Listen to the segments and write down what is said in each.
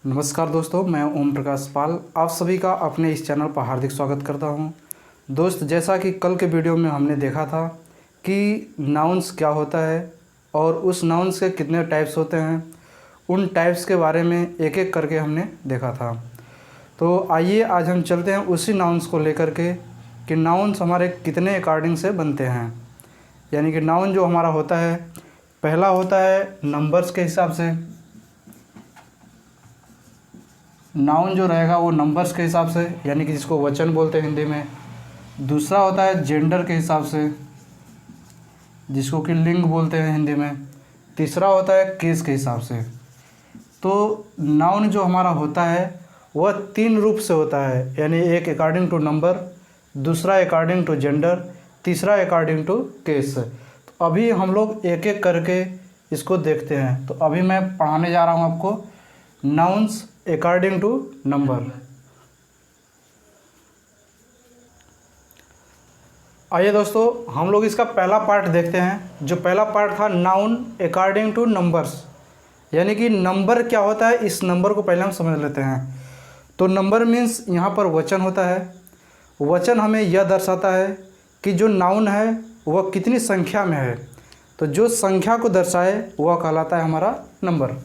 नमस्कार दोस्तों, मैं ओम प्रकाश पाल आप सभी का अपने इस चैनल पर हार्दिक स्वागत करता हूं। दोस्त, जैसा कि कल के वीडियो में हमने देखा था कि नाउन्स क्या होता है और उस नाउन्स के कितने टाइप्स होते हैं, उन टाइप्स के बारे में एक एक करके हमने देखा था। तो आइए आज हम चलते हैं उसी नाउन्स को लेकर के कि नाउन्स हमारे कितने अकॉर्डिंग से बनते हैं। यानी कि नाउन जो हमारा होता है, पहला होता है नंबर्स के हिसाब से। नाउन जो रहेगा वो नंबर्स के हिसाब से, यानी कि जिसको वचन बोलते हैं हिंदी में। दूसरा होता है जेंडर के हिसाब से, जिसको कि लिंग बोलते हैं हिंदी में। तीसरा होता है केस के हिसाब से। तो नाउन जो हमारा होता है वह 3 रूप से होता है, यानी एक अकॉर्डिंग टू नंबर, दूसरा अकॉर्डिंग टू जेंडर, तीसरा अकॉर्डिंग टू केस। तो अभी हम लोग एक एक करके इसको देखते हैं। तो अभी मैं पढ़ाने जा रहा हूँ आपको नाउन्स अकॉर्डिंग टू नंबर। आइए दोस्तों, हम लोग इसका पहला पार्ट देखते हैं। जो पहला पार्ट था नाउन अकॉर्डिंग टू नंबर्स, यानी कि नंबर क्या होता है, इस नंबर को पहले हम समझ लेते हैं। तो नंबर मीन्स यहाँ पर वचन होता है। वचन हमें यह दर्शाता है कि जो नाउन है वह कितनी संख्या में है। तो जो संख्या को दर्शाए वह कहलाता है हमारा नंबर।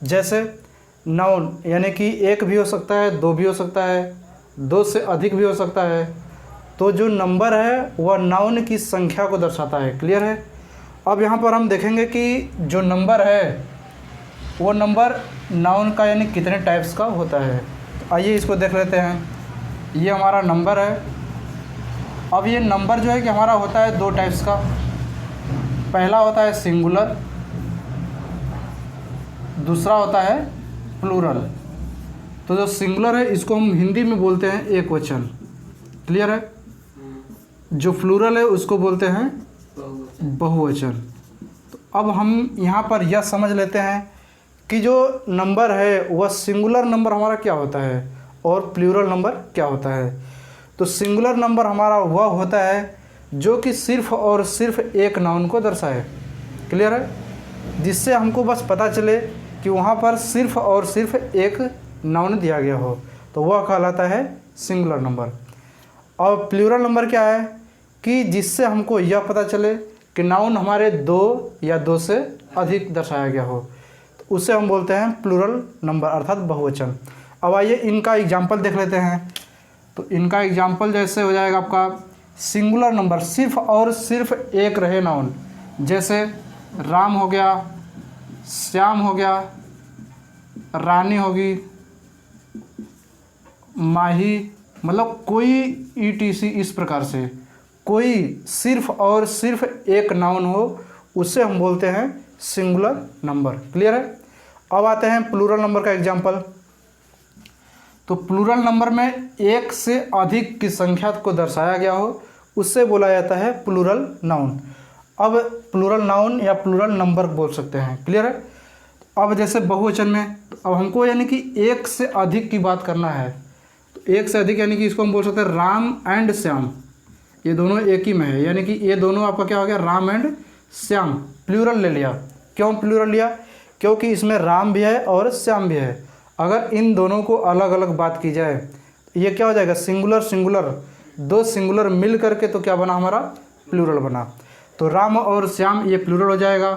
जैसे नाउन यानी कि 1 भी हो सकता है, 2 भी हो सकता है, 2 से अधिक भी हो सकता है। तो जो नंबर है वह नाउन की संख्या को दर्शाता है। क्लियर है। अब यहाँ पर हम देखेंगे कि जो नंबर है वो नंबर नाउन का यानी कितने टाइप्स का होता है। तो आइए इसको देख लेते हैं। ये हमारा नंबर है। अब ये नंबर जो है कि हमारा होता है 2 टाइप्स का। पहला होता है सिंगुलर, दूसरा होता है प्लूरल। तो जो सिंगुलर है इसको हम हिंदी में बोलते हैं एक वचन। क्लियर है। जो प्लूरल है उसको बोलते हैं बहुवचन। तो अब हम यहाँ पर यह समझ लेते हैं कि जो नंबर है वह सिंगुलर नंबर हमारा क्या होता है और प्लूरल नंबर क्या होता है। तो सिंगुलर नंबर हमारा वह होता है जो कि सिर्फ और सिर्फ एक नाउन को दर्शाए। क्लियर है। जिससे हमको बस पता चले कि वहाँ पर सिर्फ और सिर्फ एक नाउन दिया गया हो, तो वह कहलाता है सिंगुलर नंबर। और प्लूरल नंबर क्या है कि जिससे हमको यह पता चले कि नाउन हमारे 2 या 2 से अधिक दर्शाया गया हो, तो उसे हम बोलते हैं प्लूरल नंबर अर्थात बहुवचन। अब आइए इनका एग्जाम्पल देख लेते हैं। तो इनका एग्जाम्पल जैसे हो जाएगा आपका सिंगुलर नंबर, सिर्फ और सिर्फ एक रहे नाउन। जैसे राम हो गया, श्याम हो गया, रानी होगी, माही, मतलब कोई ETC, इस प्रकार से कोई सिर्फ और सिर्फ एक नाउन हो उसे हम बोलते हैं सिंगुलर नंबर। क्लियर है। अब आते हैं प्लूरल नंबर का एग्जाम्पल। तो प्लूरल नंबर में एक से अधिक की संख्या को दर्शाया गया हो उससे बोला जाता है प्लूरल नाउन। अब प्लूरल नाउन या प्लूरल नंबर बोल सकते हैं। क्लियर है। अब जैसे बहुवचन में, तो अब हमको यानी कि एक से अधिक की बात करना है। तो एक से अधिक यानी कि इसको हम बोल सकते हैं राम एंड श्याम, ये दोनों एक ही में है। यानी कि ये दोनों आपका क्या हो गया, राम एंड श्याम। प्लूरल ले लिया। क्यों प्लूरल लिया? क्योंकि इसमें राम भी है और श्याम भी है। अगर इन दोनों को अलग अलग बात की जाए तो ये क्या हो जाएगा, सिंगुलर सिंगुलर, 2 सिंगुलर मिल करके तो क्या बना, हमारा प्लूरल बना। तो राम और श्याम ये प्लूरल हो जाएगा।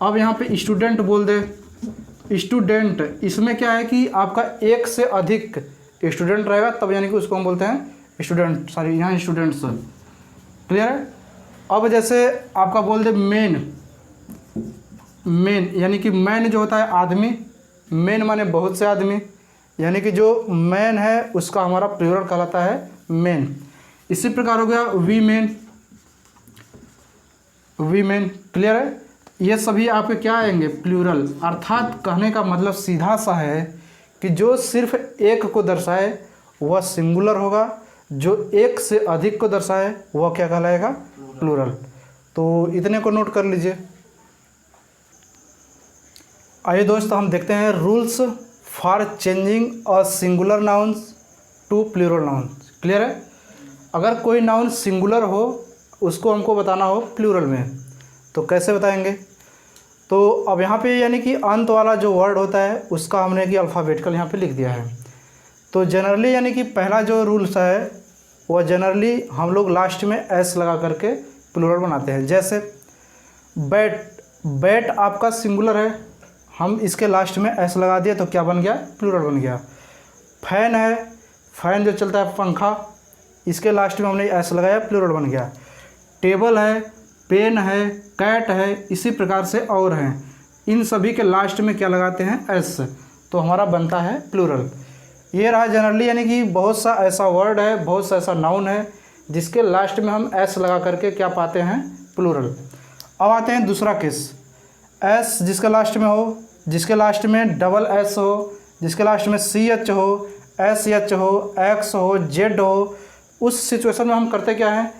अब यहाँ पे स्टूडेंट बोल दे, स्टूडेंट, इसमें क्या है कि आपका एक से अधिक स्टूडेंट रहेगा तब यानी कि उसको हम बोलते हैं स्टूडेंट, सॉरी यहाँ स्टूडेंट्स। क्लियर है। अब जैसे आपका बोल दे मेन, मेन यानी कि मैन जो होता है आदमी, मेन माने बहुत से आदमी, यानी कि जो मैन है उसका हमारा प्लूरल कहलाता है मेन। इसी प्रकार हो गया वीमेन, वीमेन। क्लियर है। ये सभी आपके क्या आएंगे, प्लूरल। अर्थात कहने का मतलब सीधा सा है कि जो सिर्फ एक को दर्शाए वह सिंगुलर होगा, जो एक से अधिक को दर्शाए वह क्या कहलाएगा, प्लूरल। तो इतने को नोट कर लीजिए। आइए दोस्तों हम देखते हैं rules for changing a singular nouns to plural nouns. Clear है। अगर कोई नाउन सिंगुलर हो उसको हमको बताना हो प्लूरल में, तो कैसे बताएंगे। तो अब यहाँ पे यानी कि अंत वाला जो वर्ड होता है उसका हमने कि अल्फ़ाबेटिकल यहाँ पे लिख दिया है। तो जनरली यानी कि पहला जो रूल्स है वह जनरली हम लोग लास्ट में एस लगा करके प्लूरल बनाते हैं। जैसे बैट, बैट आपका सिंगुलर है, हम इसके लास्ट में एस लगा दिए तो क्या बन गया, प्लूरल बन गया। फैन है, फैन जो चलता है पंखा, इसके लास्ट में हमने एस लगाया, प्लूरल बन गया। टेबल है, पेन है, कैट है, इसी प्रकार से और हैं, इन सभी के लास्ट में क्या लगाते हैं, एस, तो हमारा बनता है प्लूरल। ये रहा जनरली यानी कि बहुत सा ऐसा वर्ड है, बहुत सा ऐसा नाउन है जिसके लास्ट में हम एस लगा करके क्या पाते हैं, प्लूरल। अब आते हैं दूसरा केस, एस जिसके लास्ट में हो, जिसके लास्ट में डबल एस हो, जिसके लास्ट में सी एच हो, एस एच हो, एक्स हो, जेड हो, उस सिचुएशन में हम करते क्या हैं,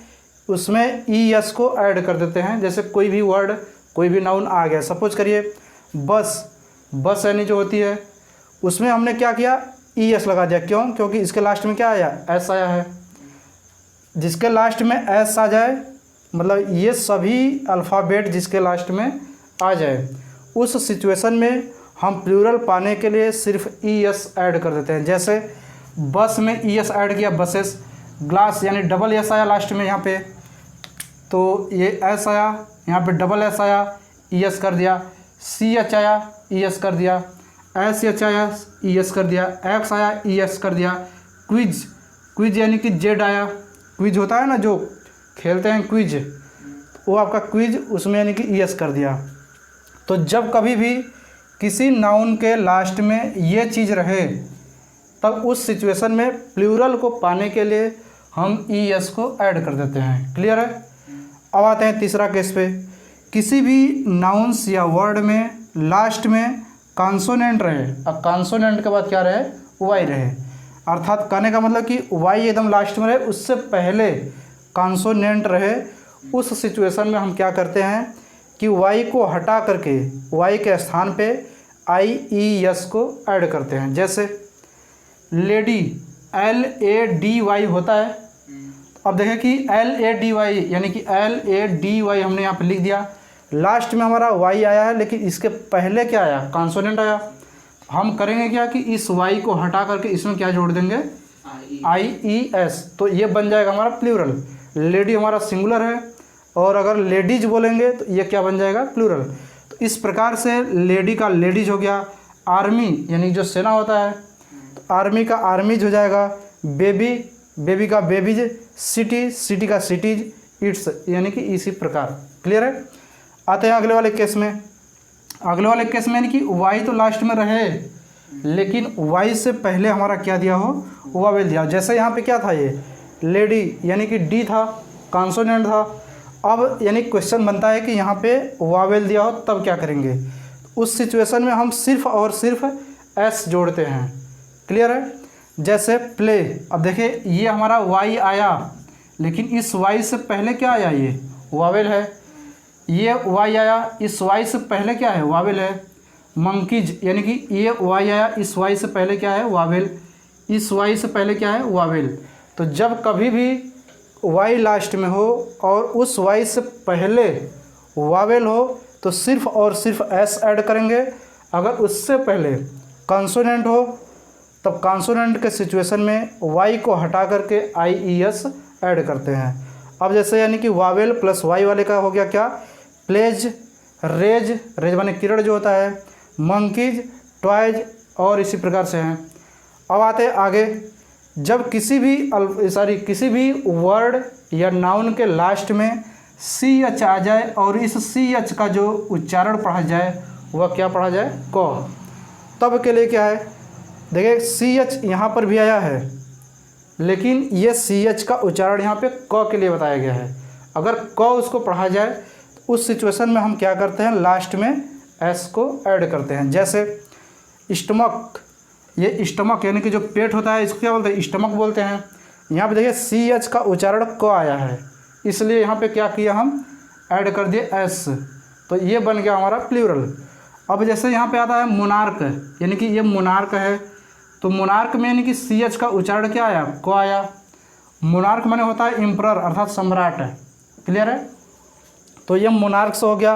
उसमें ई एस को ऐड कर देते हैं। जैसे कोई भी वर्ड, कोई भी नाउन आ गया, सपोज करिए बस, बस यानी जो होती है उसमें हमने क्या किया, ई एस लगा दिया। क्यों, क्योंकि इसके लास्ट में क्या आया, एस आया है। जिसके लास्ट में एस आ जाए मतलब ये सभी अल्फ़ाबेट जिसके लास्ट में आ जाए, उस सिचुएशन में हम प्लूरल पाने के लिए सिर्फ ई एस ऐड कर देते हैं। जैसे बस में ई एस ऐड किया, बसेस। ग्लास यानी डबल एस आया लास्ट में यहाँ पे, तो ये एस आया, यहाँ पे डबल एस आया, ई एस कर दिया। सी एच आया, ई एस कर दिया। एस एच आया, ई एस कर दिया। एक्स आया, ई एस कर दिया। क्विज, क्विज यानी कि जेड आया, क्विज होता है ना जो खेलते हैं क्विज, वो आपका क्विज, उसमें यानी कि ई एस कर दिया। तो जब कभी भी किसी नाउन के लास्ट में ये चीज़ रहे तब उस सिचुएशन में प्लूरल को पाने के लिए हम ई एस को ऐड कर देते हैं। क्लियर है। अब आते हैं तीसरा केस पे, किसी भी नाउन्स या वर्ड में लास्ट में कॉन्सोनेंट रहे, अब कॉन्सोनेंट के बाद क्या रहे, वाई रहे, अर्थात कहने का मतलब कि वाई एकदम लास्ट में रहे, उससे पहले कॉन्सोनेंट रहे, उस सिचुएशन में हम क्या करते हैं कि वाई को हटा करके वाई के स्थान पे आई ई एस को ऐड करते हैं। जैसे lady, L A D Y होता है, अब देखें कि एल ए डी वाई यानी कि एल ए डी वाई हमने यहाँ पे लिख दिया, लास्ट में हमारा वाई आया है लेकिन इसके पहले क्या आया, कॉन्सोनेंट आया। हम करेंगे क्या कि इस वाई को हटा करके इसमें क्या जोड़ देंगे, आई ई एस, तो ये बन जाएगा हमारा प्लूरल। लेडी हमारा सिंगुलर है और अगर लेडीज बोलेंगे तो ये क्या बन जाएगा, प्लूरल। तो इस प्रकार से लेडी का लेडीज हो गया, आर्मी यानी जो सेना होता है तो आर्मी का आर्मीज हो जाएगा, बेबी, बेबी का बेबीज, सिटी, सिटी का सिटीज, इट्स यानी कि इसी प्रकार। क्लियर है। आते हैं अगले वाले केस में, अगले वाले केस में यानी कि वाई तो लास्ट में रहे लेकिन वाई से पहले हमारा क्या दिया हो, वावेल दिया। जैसे यहाँ पे क्या था, ये लेडी यानी कि डी था, कॉन्सोनेंट था। अब यानी क्वेश्चन बनता है कि यहाँ पे वावेल दिया हो तब क्या करेंगे, उस सिचुएशन में हम सिर्फ और सिर्फ एस जोड़ते हैं। क्लियर है। जैसे प्ले, अब देखिए ये हमारा वाई आया लेकिन इस वाई से पहले क्या आया, ये वावेल है। ये वाई आया, इस वाई से पहले क्या है, वावेल है। मंकीज यानी कि ये वाई आया, इस वाई से पहले क्या है, वावेल, इस वाई से पहले क्या है, वावेल। तो जब कभी भी वाई लास्ट में हो और उस वाई से पहले वावेल हो तो सिर्फ और सिर्फ एस ऐड करेंगे। अगर उससे पहले कॉन्सोनेंट हो तब कॉन्सोनेंट के सिचुएशन में वाई को हटा करके आई ई एस ऐड करते हैं। अब जैसे यानी कि वावेल प्लस वाई वाले का हो गया क्या, प्लेज, रेज, रेज माने किरण जो होता है, मंकीज, टॉयज और इसी प्रकार से हैं। अब आते हैं आगे, जब किसी भी वर्ड या नाउन के लास्ट में सी एच आ जाए और इस सी एच का जो उच्चारण पढ़ा जाए वह क्या पढ़ा जाए, क, तब के लिए क्या है, देखिए सी एच यहाँ पर भी आया है लेकिन ये सी एच का उच्चारण यहाँ पे क के लिए बताया गया है। अगर क उसको पढ़ा जाए तो उस सिचुएशन में हम क्या करते हैं, लास्ट में एस को ऐड करते हैं। जैसे स्टमक, ये स्टमक यानी कि जो पेट होता है इसको क्या बोलते हैं, स्टमक बोलते हैं। यहाँ पे देखिए सी एच का उच्चारण क आया है इसलिए यहाँ पे क्या किया, हम ऐड कर दिए एस, तो ये बन गया हमारा प्लूरल। अब जैसे यहाँ पे आता है मोनार्क, यानी कि ये मोनार्क है तो मोनार्क में यानी कि सी एच का उच्चारण क्या आया, क आया। मोनार्क माने होता है एम्परर अर्थात सम्राट है। क्लियर है। तो ये मोनार्क्स हो गया।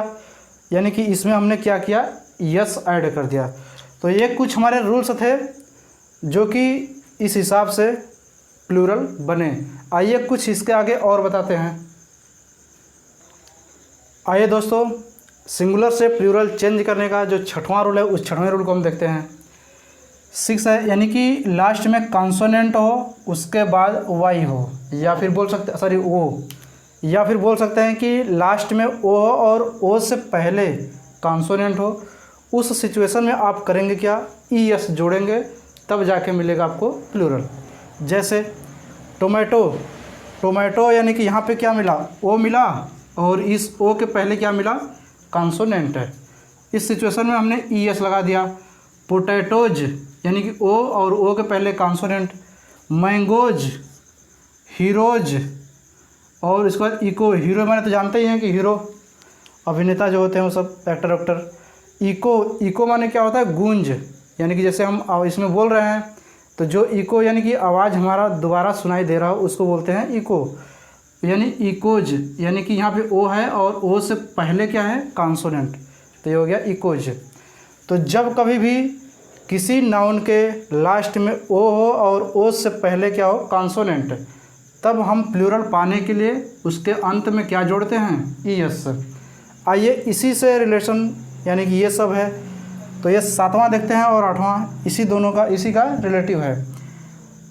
यानी कि इसमें हमने क्या किया, यस ऐड कर दिया। तो ये कुछ हमारे रूल्स थे जो कि इस हिसाब से प्लूरल बने। आइए कुछ इसके आगे और बताते हैं। आइए दोस्तों, सिंगुलर से प्लूरल चेंज करने का जो छठवां रूल है, उस छठवें रूल को हम देखते हैं। 6 है, यानी कि लास्ट में कॉन्सोनेंट हो उसके बाद वाई हो, या फिर बोल सकते ओ, या फिर बोल सकते हैं कि लास्ट में ओ हो और ओ से पहले कॉन्सोनेंट हो। उस सिचुएशन में आप करेंगे क्या, ई एस जोड़ेंगे, तब जाके मिलेगा आपको प्लूरल। जैसे टोमेटो, टोमेटो यानी कि यहाँ पे क्या मिला, ओ मिला, और इस ओ के पहले क्या मिला, कॉन्सोनेंट है। इस सिचुएशन में हमने ई एस लगा दिया। पोटैटोज यानी कि ओ और ओ के पहले कॉन्सोनेंट। मैंगोज, हीरोज, और इसके बाद इको। हीरो मैंने तो जानते ही हैं कि हीरो अभिनेता जो होते हैं वो सब एक्टर एक्टर। इको, इको माने क्या होता है, गूंज, यानी कि जैसे हम इसमें बोल रहे हैं तो जो इको यानी कि आवाज़ हमारा दोबारा सुनाई दे रहा हो उसको बोलते हैं इको, यानी इकोज, यानी कि यहाँ पे ओ है और ओ से पहले क्या है, कॉन्सोनेंट, तो ये हो गया इकोज। तो जब कभी भी किसी नाउन के लास्ट में ओ हो और ओ से पहले क्या हो, कॉन्सोनेंट, तब हम प्लूरल पाने के लिए उसके अंत में क्या जोड़ते हैं, ई एस। आइए इसी से रिलेशन, यानी कि ये सब है। तो ये 7वां देखते हैं और 8वां, इसी दोनों का, इसी का रिलेटिव है।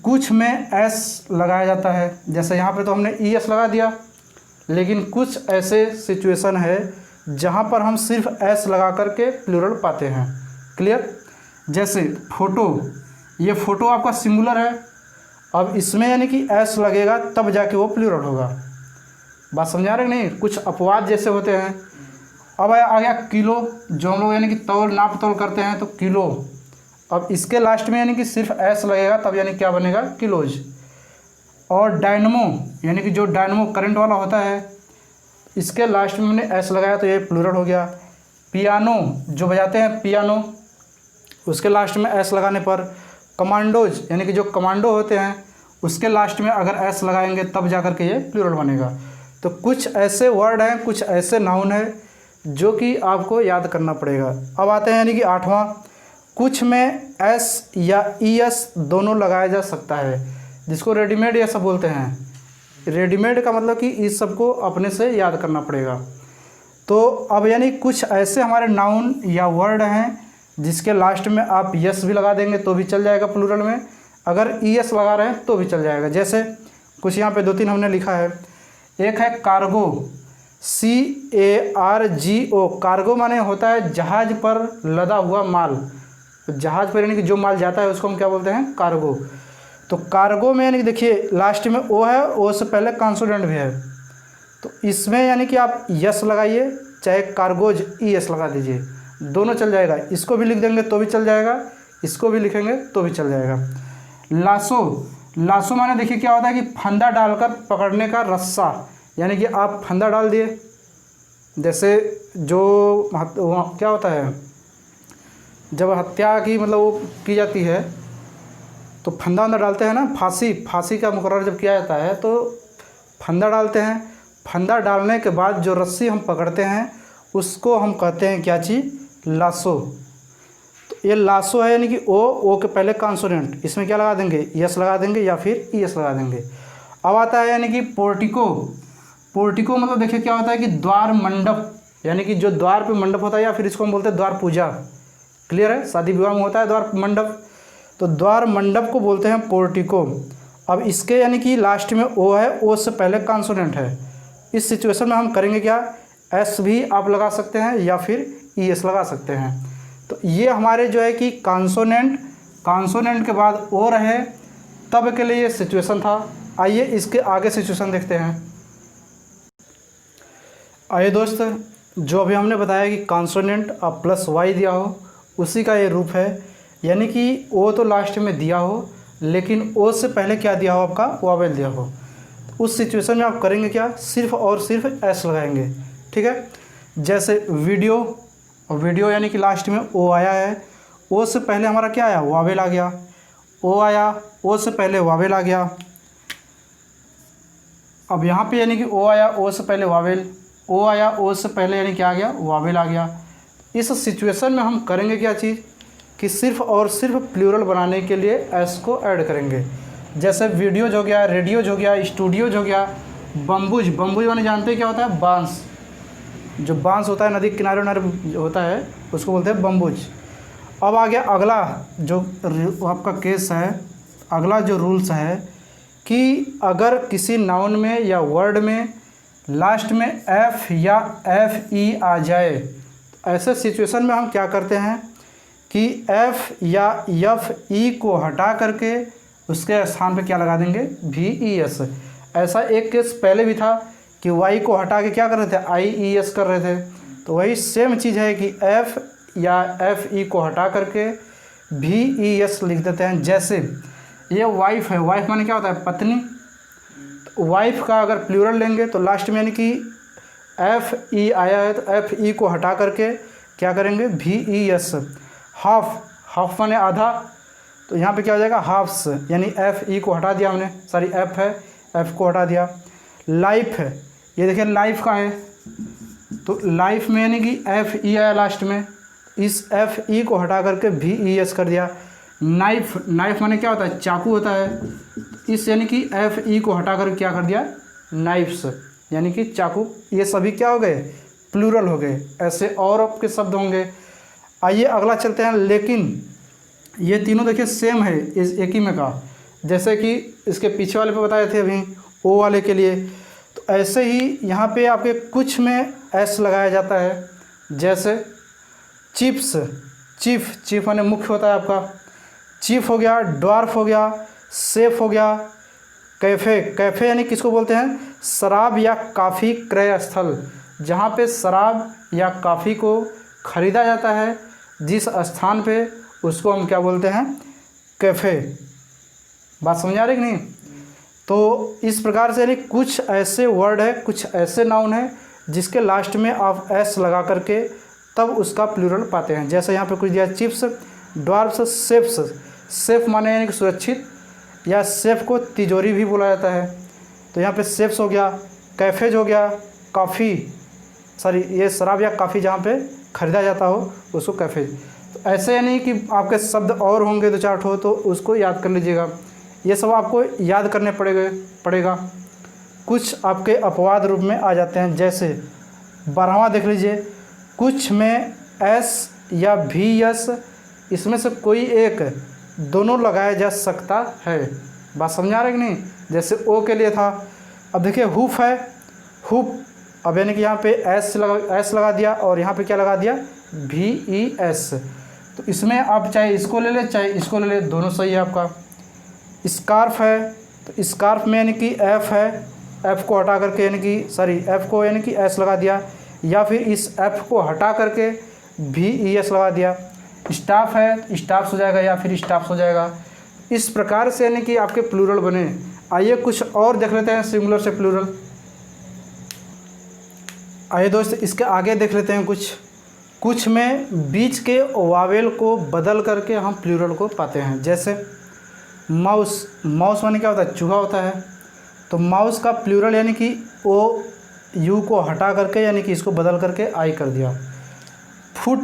कुछ में एस लगाया जाता है, जैसे यहाँ पे तो हमने ई एस लगा दिया, लेकिन कुछ ऐसे सिचुएशन है जहाँ पर हम सिर्फ एस लगा करके प्लूरल पाते हैं। क्लियर। जैसे फोटो, ये फ़ोटो आपका सिंगुलर है, अब इसमें यानी कि एस लगेगा तब जाके वो प्लूरल होगा। बात समझा रहे नहीं, कुछ अपवाद जैसे होते हैं। अब आ गया किलो, जो हम लोग यानी कि तौल, नाप तौल करते हैं तो किलो, अब इसके लास्ट में यानी कि सिर्फ एस लगेगा तब यानी क्या बनेगा, किलोज। और डायनमो, यानी कि जो डायनमो करंट वाला होता है, इसके लास्ट में हमने एस लगाया तो ये प्लूरल हो गया। पियानो, जो बजाते हैं पियानो, उसके लास्ट में एस लगाने पर। कमांडोज, यानी कि जो कमांडो होते हैं उसके लास्ट में अगर एस लगाएंगे तब जा कर के ये प्लूरल बनेगा। तो कुछ ऐसे वर्ड हैं, कुछ ऐसे नाउन है जो कि आपको याद करना पड़ेगा। अब आते हैं यानी कि 8वां, कुछ में एस या ई एस दोनों लगाया जा सकता है, जिसको रेडीमेड ऐसा बोलते हैं। रेडीमेड का मतलब कि इस सबको अपने से याद करना पड़ेगा। तो अब यानी कुछ ऐसे हमारे नाउन या वर्ड हैं जिसके लास्ट में आप यस भी लगा देंगे तो भी चल जाएगा प्लूरल में, अगर ई एस लगा रहे हैं तो भी चल जाएगा। जैसे कुछ यहाँ पे 2-3 हमने लिखा है। एक है कार्गो, CARGO, कार्गो माने होता है जहाज़ पर लदा हुआ माल। जहाज़ पर यानी कि जो माल जाता है उसको हम क्या बोलते हैं, कार्गो। तो कार्गो में यानी कि देखिए लास्ट में ओ है, ओ से पहले कॉन्सोनेंट भी है, तो इसमें यानी कि आप यस लगाइए, चाहे कार्गोज ई एस लगा दीजिए, दोनों चल जाएगा। इसको भी लिख देंगे तो भी चल जाएगा, इसको भी लिखेंगे तो भी चल जाएगा। लासो, लासो माने देखिए क्या होता है कि फंदा डालकर पकड़ने का रस्सा, यानी कि आप फंदा डाल दिए, जैसे जो क्या होता है जब हत्या की मतलब वो की जाती है तो फंदा अंदर डालते हैं ना, फांसी का मुकर्रर जब किया जाता है तो फंदा डालते हैं। फंदा डालने के बाद जो रस्सी हम पकड़ते हैं उसको हम कहते हैं क्या चीज़, लासो। तो ये लासो है, यानी कि ओ के पहले कॉन्सोनेंट, इसमें क्या लगा देंगे, यस लगा देंगे या फिर ई एस लगा देंगे। अब आता है यानी कि पोर्टिको। पोर्टिको मतलब देखिए क्या होता है कि द्वार मंडप, यानी कि जो द्वार पे मंडप होता है, या फिर इसको हम बोलते हैं द्वार पूजा। क्लियर है, शादी विवाह में होता है द्वार मंडप, तो द्वार मंडप को बोलते हैं पोर्टिको। अब इसके यानी कि लास्ट में ओ है, ओ से पहले कॉन्सोनेंट है। इस सिचुएशन में हम करेंगे क्या, एस भी आप लगा सकते हैं या फिर ई एस लगा सकते हैं। तो ये हमारे जो है कि कॉन्सोनेंट के बाद ओ रहे तब के लिए ये सिचुएशन था। आइए इसके आगे सिचुएशन देखते हैं। आइए दोस्त, जो अभी हमने बताया कि कॉन्सोनेंट अब प्लस वाई दिया हो उसी का ये रूप है, यानी कि ओ तो लास्ट में दिया हो लेकिन ओ से पहले क्या दिया हो, आपका वावेल दिया हो। उस सिचुएशन में आप करेंगे क्या, सिर्फ और सिर्फ एस लगाएंगे। ठीक है, जैसे वीडियो, और वीडियो यानी कि लास्ट में ओ आया है, ओ से पहले हमारा क्या आया, वावेल आ गया। ओ आया, ओ से पहले वावेल आ गया। अब यहाँ पे यानी कि ओ आया, ओ से पहले वावेल, ओ आया, ओ से पहले यानी क्या आ गया, वावेल आ गया। इस सिचुएशन में हम करेंगे क्या चीज़ कि सिर्फ और सिर्फ प्लूरल बनाने के लिए एस को ऐड करेंगे। जैसे वीडियोज हो गया, रेडियोज हो गया, स्टूडियोज हो गया, बम्बूज, बम्बूज माने जानते हैं क्या होता है, बांस, जो बांस होता है नदी के किनारे किनारे होता है उसको बोलते हैं बम्बूज। अब आ गया अगला जो आपका केस है, अगला जो रूल्स है कि अगर किसी नाउन में या वर्ड में लास्ट में एफ या एफ ई आ जाए, ऐसे सिचुएशन में हम क्या करते हैं कि एफ या एफ ई को हटा करके उसके स्थान पे क्या लगा देंगे, वी ई एस। ऐसा एक केस पहले भी था कि वाई को हटा के क्या कर रहे थे, आई ई एस कर रहे थे। तो वही सेम चीज़ है कि एफ या एफ ई को हटा करके वी ई एस लिख देते हैं। जैसे ये वाइफ है, वाइफ माने क्या होता है, पत्नी। तो वाइफ का अगर प्लूरल लेंगे तो लास्ट में यानी कि एफ ई आया है तो एफ ई को हटा करके क्या करेंगे, V E S. Half, half माने आधा, तो यहाँ पे क्या हो जाएगा, हाफ्स, यानी एफ ई को हटा दिया हमने, सॉरी एफ है, एफ को हटा दिया। लाइफ है, ये देखिए लाइफ का है, तो लाइफ में यानी कि एफ ई आया लास्ट में, इस एफ ई को हटा करके वी ई एस कर दिया। नाइफ, नाइफ माने क्या होता है, चाकू होता है, इस यानी कि एफ ई को हटा कर क्या कर दिया, नाइफ्स, यानी कि चाकू। ये सभी क्या हो गए, प्लूरल हो गए। ऐसे और आपके शब्द होंगे। आइए अगला चलते हैं। लेकिन ये तीनों देखिए सेम है, इस एक ही में का, जैसे कि इसके पीछे वाले पे बताए थे अभी ओ वाले के लिए। तो ऐसे ही यहाँ पे आपके कुछ में एस लगाया जाता है। जैसे चिप्स, चीफ, चीफ माने मुख्य होता है आपका, चीफ हो गया, ड्वार्फ हो गया, सेफ हो गया। कैफ़े, कैफ़े यानी किसको बोलते हैं, शराब या काफ़ी क्रय स्थल, जहाँ पे शराब या काफ़ी को खरीदा जाता है, जिस स्थान पे, उसको हम क्या बोलते हैं, कैफ़े। बात समझ आ रही कि नहीं। तो इस प्रकार से यानी कुछ ऐसे वर्ड है, कुछ ऐसे नाउन है जिसके लास्ट में आप एस लगा करके तब उसका प्लूरल पाते हैं। जैसे यहाँ पे कुछ दिया, चिप्स, ड्वार्फ्स, सेफ्स। सेफ माने यानी कि सुरक्षित, या सेफ को तिजोरी भी बोला जाता है। तो यहाँ पे सेफ्स हो गया, कैफ़ेज हो गया, काफ़ी, सॉरी ये शराब या काफ़ी जहाँ पे ख़रीदा जाता हो उसको कैफ़ेज। तो ऐसे यानी कि आपके शब्द और होंगे 2-4 ठो, तो उसको याद कर लीजिएगा। ये सब आपको याद करने पड़ेगा। कुछ आपके अपवाद रूप में आ जाते हैं। जैसे 12वां देख लीजिए, कुछ में एस या वी एस, इसमें से कोई एक, दोनों लगाया जा सकता है। बात समझ आ रही कि नहीं। जैसे ओ के लिए था, अब देखिए हुफ है, हुप, अब यानी कि यहाँ पे एस लगा दिया और यहाँ पे क्या लगा दिया, वी ई एस। तो इसमें आप चाहे इसको ले ले चाहे इसको ले ले, दोनों सही है आपका। स्कार्फ है, तो स्कार्फ में यानी कि एफ है, एफ को हटा करके यानी कि सॉरी एफ को यानी कि एस लगा दिया, या फिर इस एफ को हटा करके वी ई एस लगा दिया। स्टाफ है, स्टाफ्स हो जाएगा या फिर स्टाफ्स हो जाएगा। इस प्रकार से यानी कि आपके प्लूरल बने। आइए कुछ और देख लेते हैं सिंगुलर से प्लूरल। आइए दोस्त इसके आगे देख लेते हैं कुछ में बीच के वावेल को बदल करके हम प्लूरल को पाते हैं। जैसे माउस, माउस माने क्या होता है, चूहा होता है। तो माउस का प्लूरल यानी कि ओ यू को हटा करके यानी कि इसको बदल करके आई कर दिया। फुट,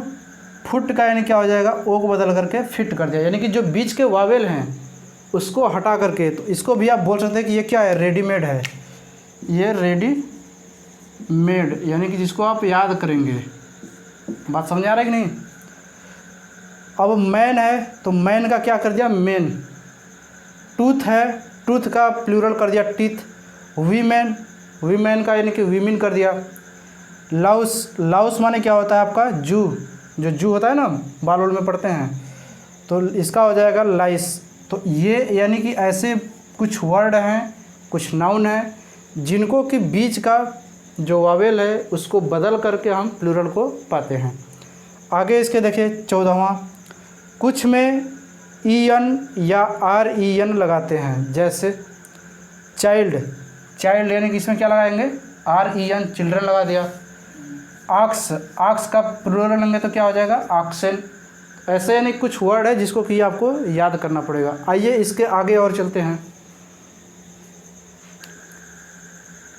फुट का यानी क्या हो जाएगा, ओ को बदल करके फिट कर दिया, यानी कि जो बीच के वावेल हैं उसको हटा करके। तो इसको भी आप बोल सकते हैं कि ये क्या है, रेडीमेड है, ये रेडीमेड, यानी कि जिसको आप याद करेंगे। बात समझ आ रहा है कि नहीं। अब मैन है, तो मैन का क्या कर दिया, मेन। टूथ है, टूथ का प्लूरल कर दिया टीथ। वीमेन, वीमेन का यानी कि वीमेन कर दिया। लाउस, लाउस माने क्या होता है आपका, जू, जो जू होता है ना, बाल वाल में पढ़ते हैं, तो इसका हो जाएगा लाइस। तो ये यानी कि ऐसे कुछ वर्ड हैं, कुछ नाउन हैं जिनको कि बीच का जो वावेल है उसको बदल करके हम प्लूरल को पाते हैं। आगे इसके देखिए 14वां, कुछ में ई एन या आर ई एन लगाते हैं। जैसे चाइल्ड, चाइल्ड यानी कि इसमें क्या लगाएंगे, आर ई एन, चिल्ड्रन लगा दिया। आक्स, आक्स का प्लूरल लेंगे तो क्या हो जाएगा, आक्सेल। ऐसे यानी कुछ वर्ड है जिसको कि आपको याद करना पड़ेगा। आइए इसके आगे और चलते हैं।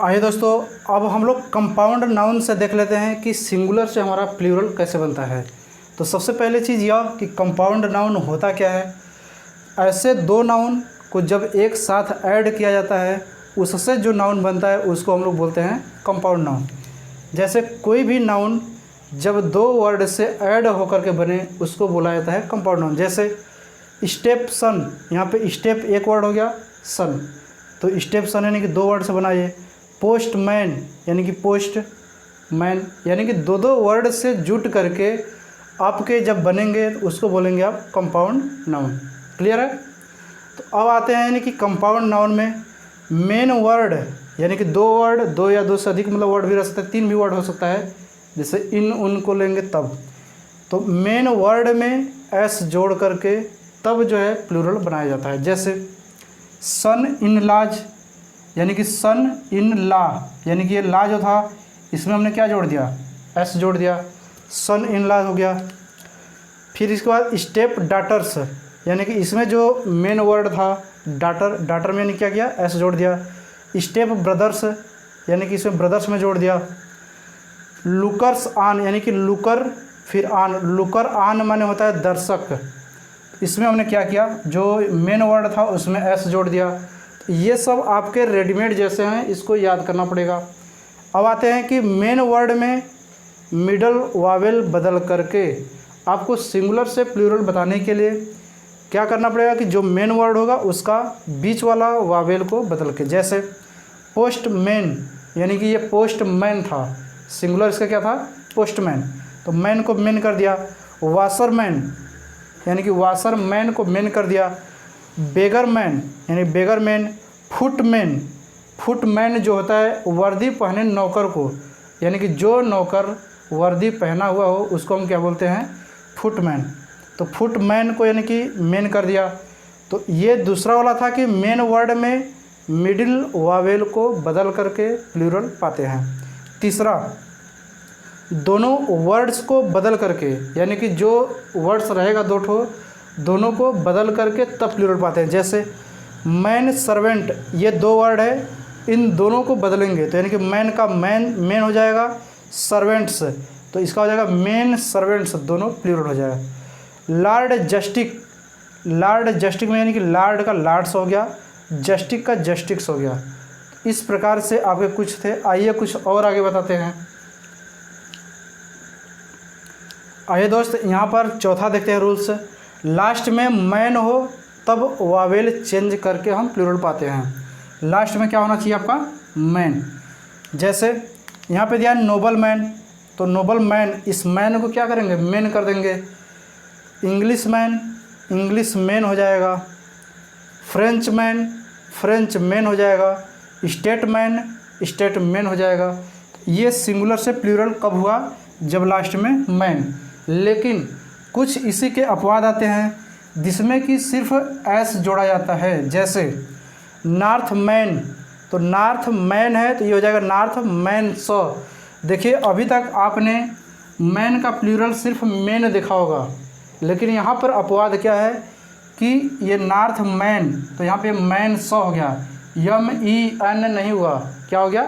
आइए दोस्तों, अब हम लोग कंपाउंड नाउन से देख लेते हैं कि सिंगुलर से हमारा प्लूरल कैसे बनता है। तो सबसे पहले चीज़ यह कि कंपाउंड नाउन होता क्या है। ऐसे दो नाउन को जब एक साथ ऐड किया जाता है उससे जो नाउन बनता है उसको हम लोग बोलते हैं कंपाउंड नाउन। जैसे कोई भी नाउन जब दो वर्ड से ऐड होकर के बने उसको बोला जाता है कंपाउंड नाउन। जैसे स्टेप सन, यहाँ पे स्टेप एक वर्ड हो गया, सन तो स्टेप सन यानी कि दो वर्ड से बना ये। पोस्ट मैन यानी कि पोस्ट मैन यानी कि दो दो वर्ड से जुट करके आपके जब बनेंगे तो उसको बोलेंगे आप कंपाउंड नाउन। क्लियर है। तो अब आते हैं यानी कि कंपाउंड नाउन में मेन वर्ड यानी कि दो वर्ड, दो या दो से अधिक मतलब वर्ड भी रह सकता है, तीन भी वर्ड हो सकता है। जैसे इन उन को लेंगे तब, तो मेन वर्ड में एस जोड़ करके तब जो है प्लूरल बनाया जाता है। जैसे सन इन लाज यानी कि सन इन ला यानी कि ये ला जो था इसमें हमने क्या जोड़ दिया, एस जोड़ दिया, सन इन ला हो गया। फिर इसके बाद स्टेप डाटर्स यानी कि इसमें जो मेन वर्ड था डाटर, डाटर में यानी क्या किया, एस जोड़ दिया। स्टेप ब्रदर्स यानी कि इसमें ब्रदर्स में जोड़ दिया। लुकर्स आन यानी कि लुकर फिर आन, लुकर आन माने होता है दर्शक, इसमें हमने क्या किया, जो मेन वर्ड था उसमें एस जोड़ दिया। ये सब आपके रेडीमेड जैसे हैं, इसको याद करना पड़ेगा। अब आते हैं कि मेन वर्ड में मिडल वावेल बदल करके आपको सिंगुलर से प्लूरल बताने के लिए क्या करना पड़ेगा कि जो मेन वर्ड होगा उसका बीच वाला वावेल को बदल के। जैसे पोस्ट मैन यानी कि ये पोस्ट मैन था, सिंगुलर इसका क्या था, पोस्ट मैन, तो मैन को मैन कर दिया। वाशर मैन यानी कि वाशर मैन को मैन कर दिया। बेगर मैन यानी बेगर मैन। फुटमैन, फुटमैन जो होता है वर्दी पहने नौकर को, यानी कि जो नौकर वर्दी पहना हुआ हो उसको हम क्या बोलते हैं, फुटमैन। तो फुटमैन को यानी कि मैन कर दिया। तो ये दूसरा वाला था कि मेन वर्ड में मिडिल वावेल को बदल करके प्लूरल पाते हैं। तीसरा, दोनों वर्ड्स को बदल करके यानी कि जो वर्ड्स रहेगा दो ठो दोनों को बदल करके तब प्लूरल पाते हैं। जैसे मैन सर्वेंट, ये दो वर्ड है, इन दोनों को बदलेंगे तो यानी कि मैन का मैन हो जाएगा, सर्वेंट्स तो इसका हो जाएगा मेन सर्वेंट्स, दोनों प्लूरल हो जाएगा। लॉर्ड जस्टिक, लॉर्ड जस्टिक में यानी कि लॉर्ड का लॉर्ड्स हो गया, जस्टिक का जस्टिक्स हो गया। इस प्रकार से आपके कुछ थे। आइए कुछ और आगे बताते हैं। आइए दोस्त, यहाँ पर चौथा देखते हैं रूल्स। लास्ट में मैन हो तब वावेल चेंज करके हम प्लूरल पाते हैं। लास्ट में क्या होना चाहिए आपका, मैन। जैसे यहाँ पे दिया नोबल मैन, तो नोबल मैन, इस मैन को क्या करेंगे, मैन कर देंगे। इंग्लिश मैन, इंग्लिश मैन हो जाएगा। फ्रेंच मैन, फ्रेंच मैन हो जाएगा। स्टेट मैन, स्टेट मैन हो जाएगा। ये सिंगुलर से प्लूरल कब हुआ, जब लास्ट में मैन। लेकिन कुछ इसी के अपवाद आते हैं जिसमें कि सिर्फ एस जोड़ा जाता है। जैसे नॉर्थ मैन, तो नॉर्थ मैन है तो ये हो जाएगा नॉर्थ मैन सो। देखिए अभी तक आपने मैन का प्लूरल सिर्फ मैन देखा होगा, लेकिन यहाँ पर अपवाद क्या है कि ये नॉर्थ मैन, तो यहाँ पे मैन सो हो गया, MEN नहीं हुआ, क्या हो गया,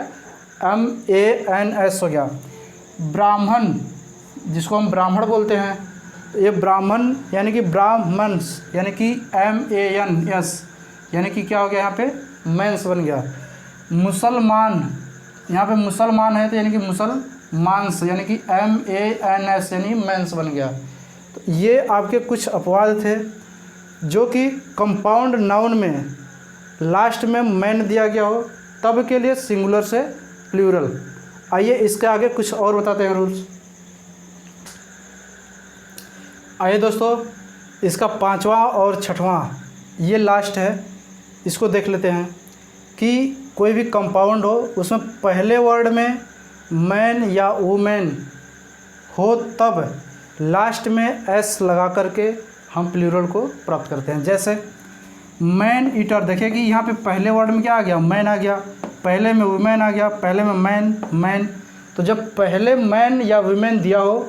MANS हो गया। ब्राह्मण, जिसको हम ब्राह्मण बोलते हैं, ये ब्राह्मण यानी कि ब्राह्मण्स यानी कि MANS यानी कि क्या हो गया, यहाँ पे मैंस बन गया। मुसलमान, यहाँ पे मुसलमान है तो यानी कि मुसलमान्स यानी कि MANS यानी मैंस बन गया। तो ये आपके कुछ अपवाद थे जो कि कंपाउंड नाउन में लास्ट में मैन दिया गया हो तब के लिए सिंगुलर से प्लूरल। आइए इसके आगे कुछ और बताते हैं रूल्स। आइए दोस्तों, इसका पांचवा और छठवां ये लास्ट है, इसको देख लेते हैं कि कोई भी कंपाउंड हो उसमें पहले वर्ड में मैन या वुमेन हो तब लास्ट में एस लगा करके हम प्लूरल को प्राप्त करते हैं। जैसे मैन ईटर, देखिए कि यहाँ पे पहले वर्ड में क्या आ गया, मैन आ गया, पहले में वुमेन आ गया, पहले में मैन। तो जब पहले मैन या वुमेन दिया हो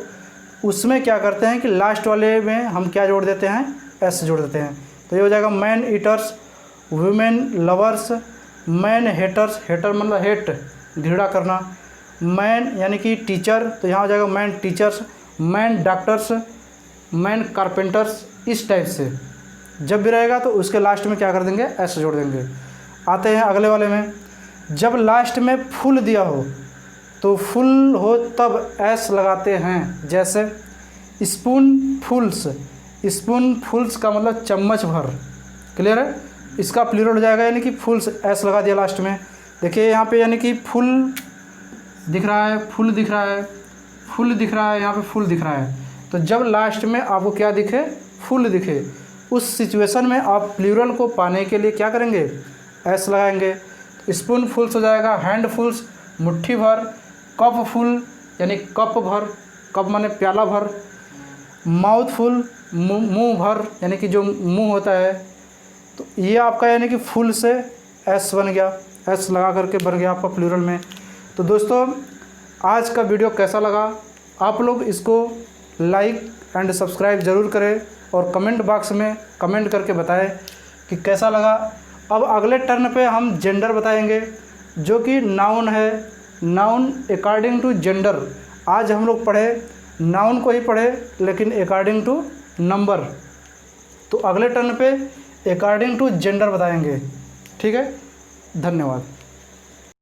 उसमें क्या करते हैं कि लास्ट वाले में हम क्या जोड़ देते हैं, एस जोड़ देते हैं। तो ये हो जाएगा man eaters, women lovers, man haters, hater मतलब हेट, घृणा करना। मैन यानी कि टीचर, तो यहाँ हो जाएगा man teachers, man doctors, man carpenters, इस टाइप से जब भी रहेगा तो उसके लास्ट में क्या कर देंगे, एस जोड़ देंगे। आते हैं अगले वाले में, जब लास्ट में फुल दिया हो तो फुल हो तब एस लगाते हैं। जैसे स्पून फुल्स, स्पून फुल्स का मतलब चम्मच भर, क्लियर है। इसका प्लूरल हो जाएगा यानी कि फुल्स, एस लगा दिया लास्ट में। देखिए यहाँ पे यानी कि फुल दिख रहा है, फुल दिख रहा है, फुल दिख रहा है, यहाँ पे फुल दिख रहा है। तो जब लास्ट में आपको क्या दिखे, फुल दिखे, उस सिचुएशन में आप प्लूरल को पाने के लिए क्या करेंगे, एस लगाएंगे। स्पून फुल्स हो जाएगा हैंड फुल्स, मुट्ठी भर। कप फुल यानी कप भर, कप माने प्याला भर। माउथ फुल, मुंह भर यानी कि जो मुंह होता है। तो ये आपका यानी कि फुल से एस बन गया, एस लगा करके बन गया आपका प्लूरल में। तो दोस्तों आज का वीडियो कैसा लगा, आप लोग इसको लाइक एंड सब्सक्राइब ज़रूर करें और कमेंट बॉक्स में कमेंट करके बताएं कि कैसा लगा। अब अगले टर्न पे हम जेंडर बताएंगे, जो कि नाउन है, नाउन अकॉर्डिंग टू जेंडर। आज हम लोग पढ़े नाउन को ही पढ़े, लेकिन अकॉर्डिंग टू नंबर। तो अगले टर्न पे अकॉर्डिंग टू जेंडर बताएंगे। ठीक है, धन्यवाद।